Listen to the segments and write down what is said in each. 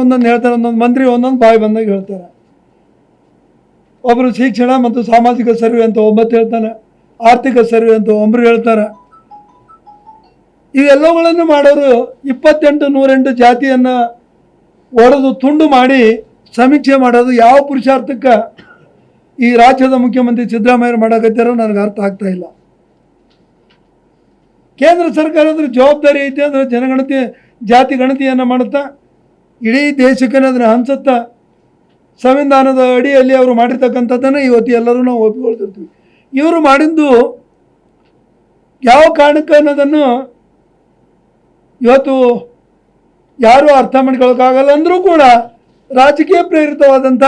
ಒಂದೊಂದು ಹೇಳ್ತಾರೆ, ಒಂದೊಂದು ಮಂತ್ರಿ ಒಂದೊಂದು ಬಾಯಿ ಬಂದಾಗ ಹೇಳ್ತಾರೆ. ಒಬ್ಬರು ಶಿಕ್ಷಣ ಮತ್ತು ಸಾಮಾಜಿಕ ಸರ್ವೆ ಅಂತ 9 ಹೇಳ್ತಾನೆ, ಆರ್ಥಿಕ ಸರ್ವೆ ಅಂತ 1 ಹೇಳ್ತಾರೆ. ಇವೆಲ್ಲಗಳನ್ನು ಮಾಡೋರು 28 108 ಜಾತಿಯನ್ನು ಒಡೆದು ತುಂಡು ಮಾಡಿ ಸಮೀಕ್ಷೆ ಮಾಡೋದು ಯಾವ ಪುರುಷಾರ್ಥಕ್ಕೆ ಈ ರಾಜ್ಯದ ಮುಖ್ಯಮಂತ್ರಿ ಸಿದ್ದರಾಮಯ್ಯ ಮಾಡಕತ್ತಾರೋ ನನಗೆ ಅರ್ಥ ಆಗ್ತಾ ಇಲ್ಲ. ಕೇಂದ್ರ ಸರ್ಕಾರದ ಜವಾಬ್ದಾರಿ ಐತೆ ಅಂದರೆ ಜನಗಣತಿ ಜಾತಿ ಗಣತಿಯನ್ನು ಮಾಡುತ್ತಾ ಇಡೀ ದೇಶಕ್ಕೆ ಅದನ್ನು ಹಂಚುತ್ತಾ ಸಂವಿಧಾನದ ಅಡಿಯಲ್ಲಿ ಅವರು ಮಾಡಿರ್ತಕ್ಕಂಥದ್ದನ್ನು ಇವತ್ತು ಎಲ್ಲರೂ ನಾವು ಒಪ್ಪಿಕೊಳ್ತಿರ್ತೀವಿ. ಇವರು ಮಾಡಿದ್ದು ಯಾವ ಕಾರಣಕ್ಕೆ ಅನ್ನೋದನ್ನು ಇವತ್ತು ಯಾರೂ ಅರ್ಥ ಮಾಡ್ಕೊಳ್ಳೋಕ್ಕಾಗಲ್ಲ. ಅಂದರೂ ಕೂಡ ರಾಜಕೀಯ ಪ್ರೇರಿತವಾದಂಥ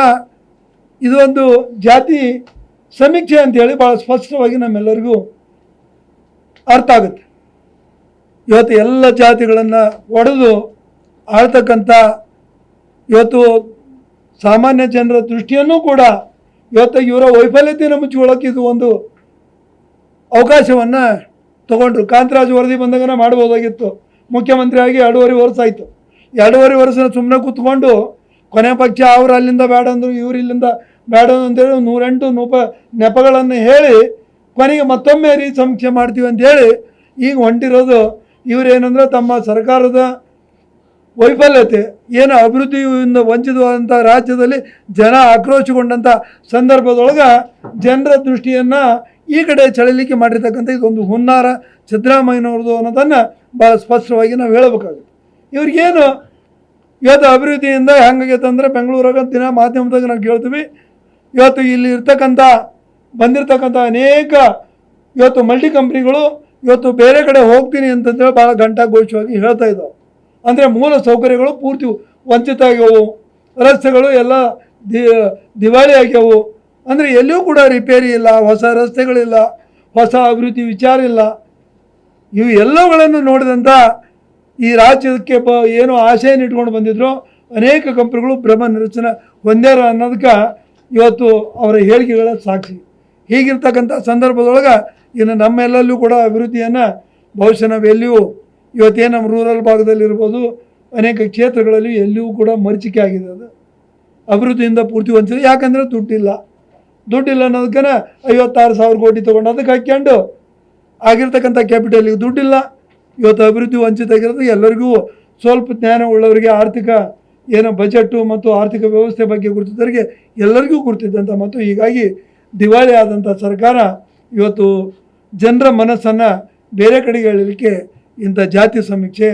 ಇದು ಒಂದು ಜಾತಿ ಸಮೀಕ್ಷೆ ಅಂತೇಳಿ ಭಾಳ ಸ್ಪಷ್ಟವಾಗಿ ನಮ್ಮೆಲ್ಲರಿಗೂ ಅರ್ಥ ಆಗುತ್ತೆ. ಇವತ್ತು ಎಲ್ಲ ಜಾತಿಗಳನ್ನು ಒಡೆದು ಆಳ್ತಕ್ಕಂಥ ಇವತ್ತು ಸಾಮಾನ್ಯ ಜನರ ದೃಷ್ಟಿಯನ್ನು ಕೂಡ ಇವತ್ತು ಇವರ ವೈಫಲ್ಯತೆಯನ್ನು ಮುಚ್ಚಿಕೊಳ್ಳೋಕೆ ಇದು ಒಂದು ಅವಕಾಶವನ್ನು ತಗೊಂಡ್ರು. ಕಾಂತರಾಜ್ ವರದಿ ಬಂದಾಗ ಮಾಡ್ಬೋದಾಗಿತ್ತು. ಮುಖ್ಯಮಂತ್ರಿ ಆಗಿ 2.5 ವರ್ಷ ಆಯಿತು. 2.5 ವರ್ಷ ಸುಮ್ಮನೆ ಕೂತ್ಕೊಂಡು ಕೊನೆ ಪಕ್ಷ ಅವ್ರು ಅಲ್ಲಿಂದ ಬೇಡ ಅಂದರು, ಇವ್ರು ಇಲ್ಲಿಂದ ಬೇಡ ಅಂತೇಳಿ 108 ನೆಪಗಳನ್ನು ಹೇಳಿ ಕೊನೆಗೆ ಮತ್ತೊಮ್ಮೆ ಸಮೀಕ್ಷೆ ಮಾಡ್ತೀವಿ ಅಂತೇಳಿ ಈಗ ಹೊಂಟಿರೋದು. ಇವರೇನೆಂದ್ರೆ ತಮ್ಮ ಸರ್ಕಾರದ ವೈಫಲ್ಯತೆ ಏನು ಅಭಿವೃದ್ಧಿಯಿಂದ ವಂಚಿತವಾದಂಥ ರಾಜ್ಯದಲ್ಲಿ ಜನ ಆಕ್ರೋಶಗೊಂಡಂಥ ಸಂದರ್ಭದೊಳಗೆ ಜನರ ದೃಷ್ಟಿಯನ್ನು ಈ ಕಡೆ ಸೆಳೆಯಲಿಕ್ಕೆ ಮಾಡಿರ್ತಕ್ಕಂಥ ಇದೊಂದು ಹುನ್ನಾರ ಸಿದ್ದರಾಮಯ್ಯನವ್ರದ್ದು ಅನ್ನೋದನ್ನು ಭಾಳ ಸ್ಪಷ್ಟವಾಗಿ ನಾವು ಹೇಳಬೇಕಾಗುತ್ತೆ. ಇವ್ರಿಗೇನು ಇವತ್ತು ಅಭಿವೃದ್ಧಿಯಿಂದ ಹೆಂಗಾಗೈತೆ ಅಂದರೆ ಬೆಂಗಳೂರಾಗ ದಿನ ಮಾಧ್ಯಮದಾಗ ನಾವು ಕೇಳ್ತೀವಿ. ಇವತ್ತು ಇಲ್ಲಿ ಇರ್ತಕ್ಕಂಥ ಬಂದಿರತಕ್ಕಂಥ ಅನೇಕ ಇವತ್ತು ಮಲ್ಟಿ ಕಂಪ್ನಿಗಳು ಇವತ್ತು ಬೇರೆ ಕಡೆ ಹೋಗ್ತೀನಿ ಅಂತಂದೇಳಿ ಭಾಳ ಘಂಟಾಘೋಷವಾಗಿ ಹೇಳ್ತಾ ಇದ್ದಾವೆ. ಅಂದರೆ ಮೂಲ ಸೌಕರ್ಯಗಳು ಪೂರ್ತಿ ವಂಚಿತ ಆಗ್ಯವು, ರಸ್ತೆಗಳು ಎಲ್ಲ ದಿವಾಳಿ ಆಗ್ಯವು. ಅಂದರೆ ಎಲ್ಲಿಯೂ ಕೂಡ ರಿಪೇರಿ ಇಲ್ಲ, ಹೊಸ ರಸ್ತೆಗಳಿಲ್ಲ, ಹೊಸ ಅಭಿವೃದ್ಧಿ ವಿಚಾರ ಇಲ್ಲ. ಇವು ಎಲ್ಲವುಗಳನ್ನು ನೋಡಿದಂಥ ಈ ರಾಜ್ಯಕ್ಕೆ ಏನೋ ಆಶೆಯನ್ನು ಇಟ್ಕೊಂಡು ಬಂದಿದ್ರು ಅನೇಕ ಕಂಪ್ನಿಗಳು ಭ್ರಮ ನಿರಸನ ಹೊಂದ್ಯಾರ ಅನ್ನೋದಕ್ಕೆ ಇವತ್ತು ಅವರ ಹೇಳಿಕೆಗಳ ಸಾಕ್ಷಿ. ಹೀಗಿರ್ತಕ್ಕಂಥ ಸಂದರ್ಭದೊಳಗೆ ಇನ್ನು ನಮ್ಮೆಲ್ಲಲ್ಲೂ ಕೂಡ ಅಭಿವೃದ್ಧಿಯನ್ನು ಬಹುಶಃ ನಾವು ಎಲ್ಲಿಯೂ ಇವತ್ತೇನು ನಮ್ಮ ರೂರಲ್ ಭಾಗದಲ್ಲಿರ್ಬೋದು ಅನೇಕ ಕ್ಷೇತ್ರಗಳಲ್ಲಿ ಎಲ್ಲಿಯೂ ಕೂಡ ಮರೀಚಿಕೆ ಆಗಿದೆ. ಅದು ಅಭಿವೃದ್ಧಿಯಿಂದ ಪೂರ್ತಿ ವಂಚಿತ. ಯಾಕಂದರೆ ದುಡ್ಡಿಲ್ಲ ಅನ್ನೋದಕ್ಕೆ 56,000 ಕೋಟಿ ತೊಗೊಂಡು ಅದಕ್ಕೆ ಹಾಕ್ಕೊಂಡು ಆಗಿರ್ತಕ್ಕಂಥ ಕ್ಯಾಪಿಟಲಿಗೆ ದುಡ್ಡಿಲ್ಲ. ಇವತ್ತು ಅಭಿವೃದ್ಧಿ ವಂಚಿತ ಆಗಿರೋದು ಎಲ್ಲರಿಗೂ ಸ್ವಲ್ಪ ಜ್ಞಾನ ಉಳ್ಳವರಿಗೆ, ಆರ್ಥಿಕ ಏನು ಬಜೆಟ್ಟು ಮತ್ತು ಆರ್ಥಿಕ ವ್ಯವಸ್ಥೆ ಬಗ್ಗೆ ಗುರುತಿದ್ದವರಿಗೆ ಎಲ್ಲರಿಗೂ ಗುರುತಿದ್ದಂಥ ಮತ್ತು ಹೀಗಾಗಿ ದಿವಾಳಿ ಆದಂಥ ಸರ್ಕಾರ ಇವತ್ತು ಜನರ ಮನಸ್ಸನ್ನು ಬೇರೆ ಕಡೆಗೆ ಎಳಲಿಕ್ಕೆ ಇಂಥ ಜಾತಿ ಸಮೀಕ್ಷೆ